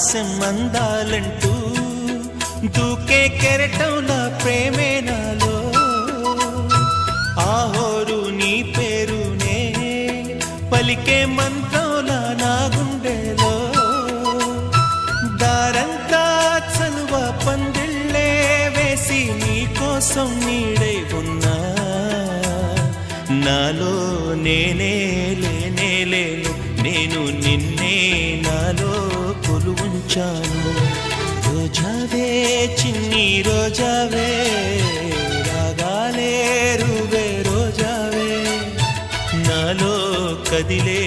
ఆకాశం అందాలంటూ దూకే కెరటంలా ప్రేమే నాలో ఆహోరు నీ పేరునే పలికే మంత్రంలా నా గుండెలో దారంతా చలువ పందిళ్ళే వేసి నీ కోసం నీడై ఉన్నా నాలో నేనే లేనే లేను నేను నిన్నే నాలో కొలువుంచాను రోజావే చిన్ని రోజావే రాగాలే రువే రోజావే నాలో కదిలే